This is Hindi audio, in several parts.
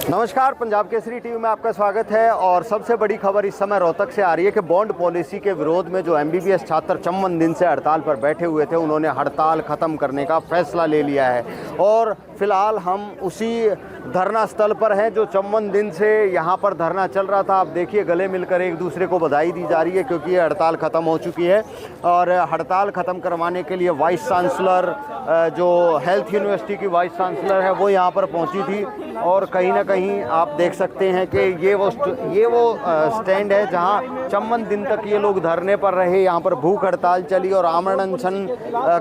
नमस्कार, पंजाब केसरी टीवी में आपका स्वागत है। और सबसे बड़ी खबर इस समय रोहतक से आ रही है कि बॉन्ड पॉलिसी के विरोध में जो एमबीबीएस छात्र 54 दिन से हड़ताल पर बैठे हुए थे, उन्होंने हड़ताल ख़त्म करने का फैसला ले लिया है। और फिलहाल हम उसी धरना स्थल पर हैं जो 54 दिन से यहाँ पर धरना चल रहा था। आप देखिए, गले मिलकर एक दूसरे को बधाई दी जा रही है क्योंकि ये हड़ताल ख़त्म हो चुकी है। और हड़ताल ख़त्म करवाने के लिए वाइस चांसलर, जो हेल्थ यूनिवर्सिटी की वाइस चांसलर है, वो यहाँ पर पहुँची थी। और कहीं ना कहीं आप देख सकते हैं कि ये वो स्टैंड है जहाँ 54 दिन तक ये लोग धरने पर रहे। यहाँ पर भूख हड़ताल चली और आमरण अनशन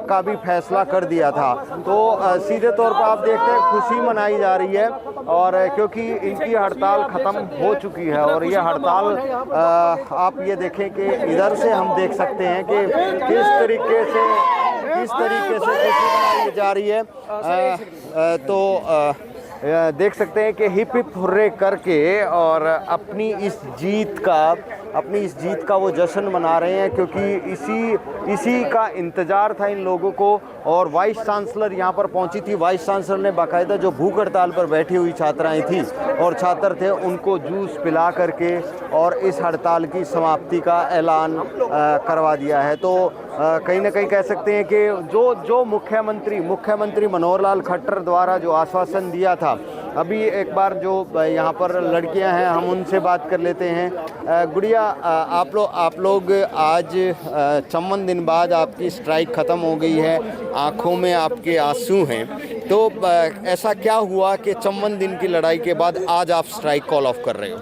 का भी फैसला कर दिया था। तो सीधे तौर पर आप देखते हैं खुशी मनाई जा रही है, और क्योंकि इनकी हड़ताल ख़त्म हो चुकी है। और ये हड़ताल आप ये देखें कि इधर से हम देख सकते हैं कि किस तरीके से खुशी मनाई जा रही है। देख सकते हैं कि हिप हिप हुर्रे करके और अपनी इस जीत का वो जश्न मना रहे हैं, क्योंकि इसी का इंतज़ार था इन लोगों को। और वाइस चांसलर यहाँ पर पहुँची थी। वाइस चांसलर ने बाकायदा जो भूख हड़ताल पर बैठी हुई छात्राएं थी और छात्र थे, उनको जूस पिला करके और इस हड़ताल की समाप्ति का ऐलान करवा दिया है। तो कहीं ना कहीं कह सकते हैं कि जो मुख्यमंत्री मनोहर लाल खट्टर द्वारा जो आश्वासन दिया था, अभी एक बार जो यहाँ पर लड़कियां हैं, हम उनसे बात कर लेते हैं। गुड़िया, आप लोग आज 54 दिन बाद आपकी स्ट्राइक ख़त्म हो गई है, आँखों में आपके आंसू हैं, तो ऐसा क्या हुआ कि 54 दिन की लड़ाई के बाद आज आप स्ट्राइक कॉल ऑफ कर रहे हो?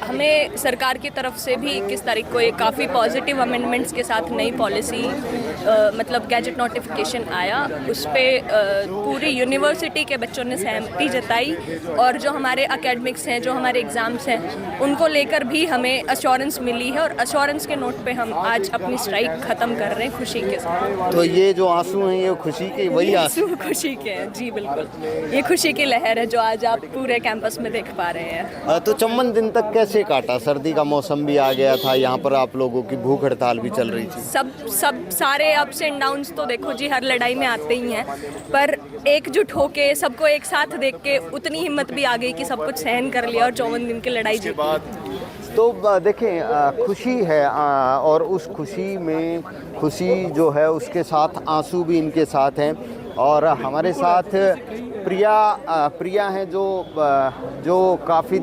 हमें सरकार की तरफ से भी 21 तारीख को एक काफ़ी पॉजिटिव अमेंडमेंट्स के साथ नई पॉलिसी मतलब गैजेट नोटिफिकेशन आया। उस पर पूरी यूनिवर्सिटी के बच्चों ने सहमति जताई, और जो हमारे एकेडमिक्स हैं, जो हमारे एग्ज़ाम्स हैं, उनको लेकर भी हमें अश्योरेंस मिली है। और अश्योरेंस के नोट पे हम आज अपनी स्ट्राइक ख़त्म कर रहे हैं खुशी के साथ। तो ये जो आंसू हैं, ये खुशी के वही आंसू खुशी के हैं? जी बिल्कुल, ये खुशी की लहर है जो आज आप पूरे कैंपस में देख पा रहे हैं। तो 54 दिन तक कैसे काटा? सर्दी का मौसम भी आ गया था, यहाँ पर आप लोगों की भूख हड़ताल भी चल रही थी। सब सारे अप्स एंड डाउन्स तो देखो जी, हर लड़ाई में आते ही हैं, पर एकजुट होके सबको एक साथ देख के उतनी हिम्मत भी आ गई कि सब कुछ सहन कर लिया और 54 दिन की लड़ाई जीती। तो देखें, खुशी है, और उस खुशी जो है उसके साथ आंसू भी इनके साथ हैं। और हमारे साथ प्रिया हैं जो काफ़ी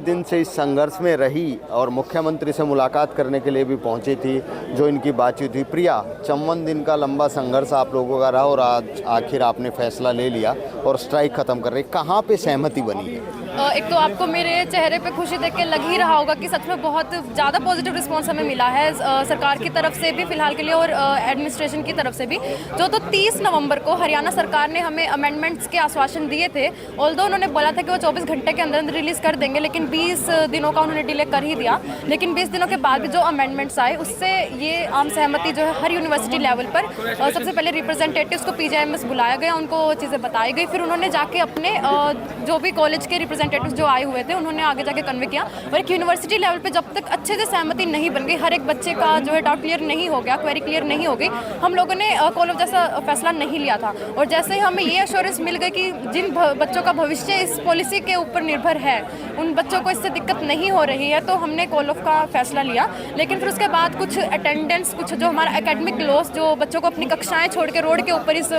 दिन से इस संघर्ष में रही और मुख्यमंत्री से मुलाकात करने के लिए भी पहुंची थी, जो इनकी बातचीत हुई। प्रिया, 54 दिन का लंबा संघर्ष आप लोगों का रहा और आज आखिर आपने फैसला ले लिया और स्ट्राइक ख़त्म कर रहे, कहाँ पे सहमति बनी है? एक तो आपको मेरे चेहरे पे खुशी देख के लग ही रहा होगा कि सच में बहुत ज़्यादा पॉजिटिव रिस्पांस हमें मिला है सरकार की तरफ से भी फ़िलहाल के लिए, और एडमिनिस्ट्रेशन की तरफ से भी। जो तो 30 नवंबर को हरियाणा सरकार ने हमें अमेंडमेंट्स के आश्वासन दिए थे। ऑल्दो उन्होंने बोला था कि वो 24 घंटे के अंदर रिलीज़ कर देंगे, लेकिन 20 दिनों का उन्होंने डिले कर ही दिया। लेकिन 20 दिनों के बाद भी जो अमेंडमेंट्स आए, उससे ये आम सहमति जो है हर यूनिवर्सिटी लेवल पर सबसे पहले रिप्रेजेंटेटिव्स को PGIMS बुलाया गया, उनको चीज़ें बताई गई। फिर उन्होंने जाके अपने जो भी कॉलेज के रिप्रेजेंटेटिव्स जो आए हुए थे, उन्होंने आगे जाके कन्वे किया। और एक यूनिवर्सिटी लेवल पे जब तक अच्छे से सहमति नहीं बन गई, हर एक बच्चे का जो है डाउट क्लियर नहीं हो गया, क्वेरी क्लियर नहीं हो गई, हम लोगों ने कॉल ऑफ जैसा फैसला नहीं लिया था। और जैसे ही हमें ये एश्योरेंस मिल गई कि जिन बच्चों का भविष्य इस पॉलिसी के ऊपर निर्भर है, उन बच्चों को इससे दिक्कत नहीं हो रही है, तो हमने कॉल ऑफ का फैसला लिया। लेकिन फिर उसके बाद कुछ अटेंडेंस, कुछ जो हमारा एकेडमिक लॉस, जो बच्चों को अपनी कक्षाएं छोड़ के रोड के ऊपर इस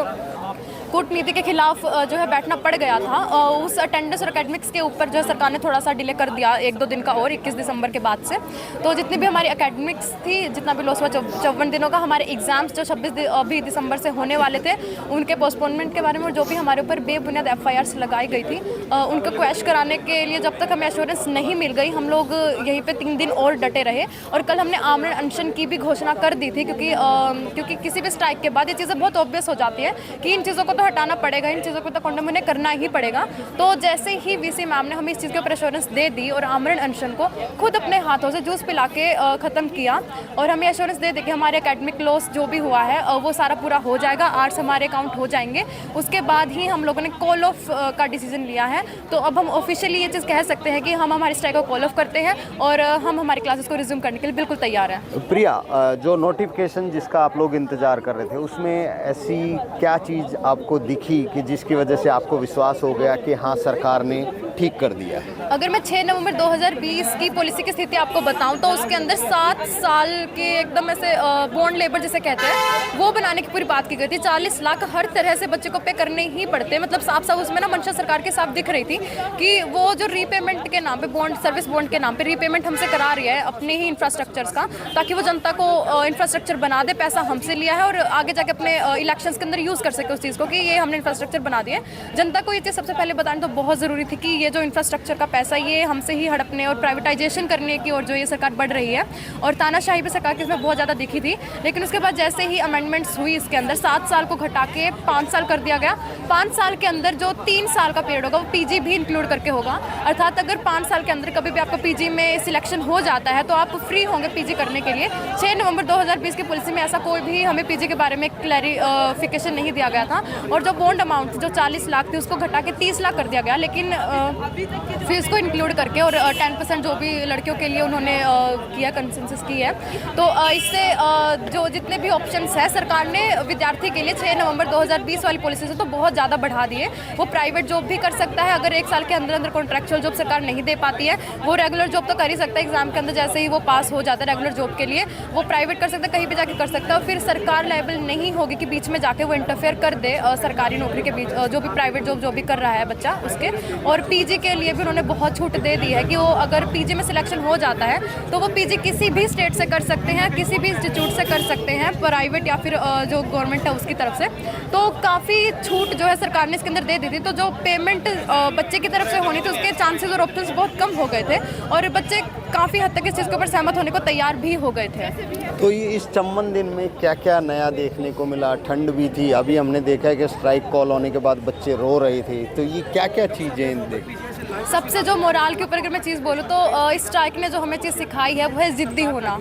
कूटनीति के खिलाफ जो है बैठना पड़ गया था, उस अटेंडेंस और एकेडमिक्स के ऊपर जो है सरकार ने थोड़ा सा डिले कर दिया 1-2 दिन का, और 21 दिसंबर के बाद से। तो जितनी भी हमारी एकेडमिक्स थी, जितना भी लॉस हुआ 54 दिनों का, हमारे एग्जाम्स जो 26 दिसंबर से होने वाले थे, उनके पोस्टपोनमेंट के बारे में, और जो भी हमारे ऊपर बेबुनियाद FIRs लगाई गई थी, उनको क्वैश कराने के लिए जब तक हमें एश्योरेंस नहीं मिल गई, हम लोग यहीं पर 3 दिन और डटे रहे। और कल हमने आमरण अनशन की भी घोषणा कर दी थी, क्योंकि किसी भी स्ट्राइक के बाद ये चीज़ें बहुत ऑब्वियस हो जाती है कि इन चीज़ों को तो हटाना पड़ेगा, इन चीज़ों को तो कंडेम उन्हें करना ही पड़ेगा। तो जैसे ही VC मैम ने हमें इस चीज़ के ऊपर एश्योरेंस दे दी और आमरण अनशन को खुद अपने हाथों से जूस पिला के ख़त्म किया, और हमें एश्योरेंस दे दी कि हमारे एकेडमिक लॉस जो भी हुआ है वो सारा पूरा हो जाएगा, आर्ट्स हमारे अकाउंट हो जाएंगे। उसके बाद ही हम लोगों ने कॉल ऑफ का डिसीजन लिया है। तो अब हम ऑफिशियली ये चीज़ कह सकते हैं कि हम हमारी स्ट्राइक को कॉल ऑफ करते हैं और हम हमारी क्लासेस को रिज्यूम करने के लिए बिल्कुल तैयार हैं। प्रिया, जो नोटिफिकेशन जिसका आप लोग इंतज़ार कर रहे थे, उसमें ऐसी क्या चीज़ आप आपको दिखी कि जिसकी वजह से आपको विश्वास हो गया कि हाँ सरकार ने ठीक कर दिया है? अगर मैं 6 नवंबर 2020 की पॉलिसी की स्थिति आपको बताऊं तो उसके अंदर 7 साल के एकदम ऐसे बॉन्ड लेबर जिसे कहते हैं वो बनाने की पूरी बात की गई थी। 40 लाख हर तरह से बच्चे को पे करने ही पड़ते हैं। मतलब साफ साफ उसमें ना मंशा सरकार के साथ दिख रही थी कि वो जो रीपेमेंट के नाम पे बॉन्ड, सर्विस बॉन्ड के नाम पे रीपेमेंट हमसे करा रही है अपने ही इंफ्रास्ट्रक्चर्स का, ताकि वो जनता को इंफ्रास्ट्रक्चर बना दे। पैसा हमसे लिया है और आगे जाके अपने इलेक्शंस के अंदर यूज़ कर सके उस चीज़ को कि ये हमने इंफ्रास्ट्रक्चर बना दिया। जनता को ये चीज़ सबसे पहले बताना तो बहुत ज़रूरी थी कि ये जो इंफ्रास्ट्रक्चर का पैसा ये हमसे ही हड़पने और प्राइवेटाइजेशन करने की और जो ये सरकार बढ़ रही है, और तानाशाही भी सरकार की इसमें बहुत ज़्यादा दिखी थी। लेकिन उसके बाद जैसे ही अमेंडमेंट्स हुई इसके अंदर 7 साल को घटा के 5 साल कर दिया गया। 5 साल के अंदर जो 3 साल का पीरियड होगा वो पीजी भी इंक्लूड करके होगा। अर्थात अगर 5 साल के अंदर कभी भी आपको पीजी में सिलेक्शन हो जाता है तो आप फ्री होंगे पीजी करने के लिए। 6 नवंबर 2020 की पॉलिसी में ऐसा कोई भी हमें पीजी के बारे में क्लैरिफिकेशन नहीं दिया गया था। और जो बॉन्ड अमाउंट जो 40 लाख थी उसको घटा के 30 लाख कर दिया गया। लेकिन फीस को इंक्लूड करके और 10% जो भी लड़कियों के लिए उन्होंने किया, कंसेंसस की है। तो इससे जो जितने भी ऑप्शंस है सरकार ने विद्यार्थी के लिए 6 नवंबर 2020 वाली पॉलिसी से तो बहुत ज़्यादा बढ़ा दिए। वो प्राइवेट जॉब भी कर सकता है अगर 1 साल के अंदर अंदर कॉन्ट्रैक्चुअल जॉब सरकार नहीं दे पाती है। वो रेगुलर जॉब तो कर ही सकता है, एग्जाम के अंदर जैसे ही वो पास हो जाता है रेगुलर जॉब के लिए वो प्राइवेट कर सकता है, कहीं भी जाके कर सकता है। फिर सरकार लायबल नहीं होगी कि बीच में जाके वो इंटरफेयर कर दे सरकारी नौकरी के बीच जो भी प्राइवेट जॉब जो भी कर रहा है बच्चा उसके। और पीजी के लिए भी उन्होंने बहुत छूट दे दी है कि वो अगर पीजी में सिलेक्शन हो जाता है तो वो पीजी किसी भी स्टेट से कर सकते हैं, किसी भी इंस्टीट्यूट से कर सकते हैं, प्राइवेट या फिर जो गवर्नमेंट है उसकी तरफ से। तो काफ़ी छूट जो है सरकार ने इसके अंदर दे दी थी। तो जो पेमेंट बच्चे की तरफ से होनी थी उसके चांसेस और ऑप्शंस बहुत कम हो गए थे और बच्चे काफ़ी हद तक इस चीज़ के ऊपर सहमत होने को तैयार भी हो गए थे। तो ये इस चम्मन दिन में क्या क्या नया देखने को मिला? ठंड भी थी, अभी हमने देखा है कि स्ट्राइक कॉल होने के बाद बच्चे रो रहे थे, तो ये क्या क्या चीज़ें देखी? सबसे जो मोराल के ऊपर अगर मैं चीज़ बोलूँ तो इस स्ट्राइक ने जो हमें चीज़ सिखाई है वो है ज़िद्दी होना।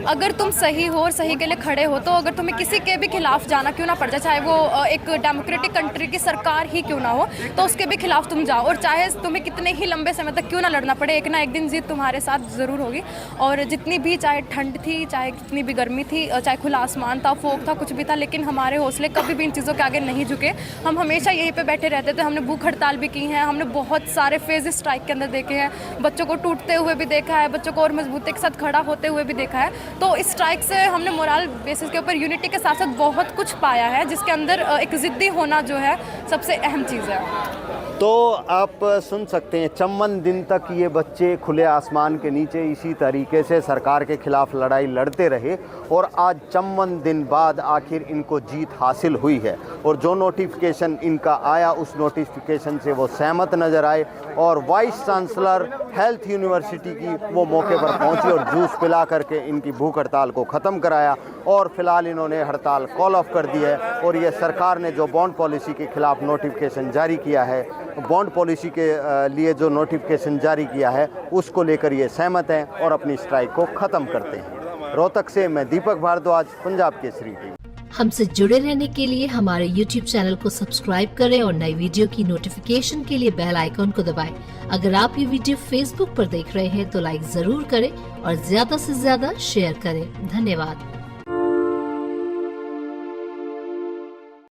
अगर तुम सही हो और सही के लिए खड़े हो तो अगर तुम्हें किसी के भी खिलाफ जाना क्यों ना पड़ जाए, चाहे वो एक डेमोक्रेटिक कंट्री की सरकार ही क्यों ना हो, तो उसके भी खिलाफ तुम जाओ। और चाहे तुम्हें कितने ही लंबे समय तक क्यों ना लड़ना पड़े, एक ना एक दिन जीत तुम्हारे साथ ज़रूर होगी। और जितनी भी चाहे ठंड थी, चाहे कितनी भी गर्मी थी, चाहे खुला आसमान था, फोग था, कुछ भी था, लेकिन हमारे हौसले कभी भी इन चीज़ों के आगे नहीं झुके। हम हमेशा यहीं पर बैठे रहते थे। हमने भूख हड़ताल भी की है, हमने बहुत सारे फेज स्ट्राइक के अंदर देखे हैं, बच्चों को टूटते हुए भी देखा है, बच्चों को और मजबूती के साथ खड़ा होते हुए भी देखा है। तो इस स्ट्राइक से हमने मोरल बेसिस के ऊपर यूनिटी के साथ साथ बहुत कुछ पाया है, जिसके अंदर एक ज़िद्दी होना जो है सबसे अहम चीज़ है। तो आप सुन सकते हैं चम्मन दिन तक ये बच्चे खुले आसमान के नीचे इसी तरीके से सरकार के खिलाफ लड़ाई लड़ते रहे और आज चम्मन दिन बाद आखिर इनको जीत हासिल हुई है। और जो नोटिफिकेशन इनका आया उस नोटिफिकेशन से वो सहमत नज़र आए और वाइस चांसलर हेल्थ यूनिवर्सिटी की वो मौके पर पहुंची और जूस पिला करके इनकी भूख हड़ताल को ख़त्म कराया। और फिलहाल इन्होंने हड़ताल कॉल ऑफ कर दी है और ये सरकार ने जो बॉन्ड पॉलिसी के खिलाफ नोटिफिकेशन जारी किया है, बॉन्ड पॉलिसी के लिए जो नोटिफिकेशन जारी किया है उसको लेकर ये सहमत हैं और अपनी स्ट्राइक को ख़त्म करते हैं। रोहतक से मैं दीपक भारद्वाज, पंजाब केसरी टीवी। हमसे जुड़े रहने के लिए हमारे YouTube चैनल को सब्सक्राइब करें और नई वीडियो की नोटिफिकेशन के लिए बेल आइकॉन को दबाएं। अगर आप ये वीडियो Facebook पर देख रहे हैं तो लाइक जरूर करें और ज्यादा से ज्यादा शेयर करें। धन्यवाद।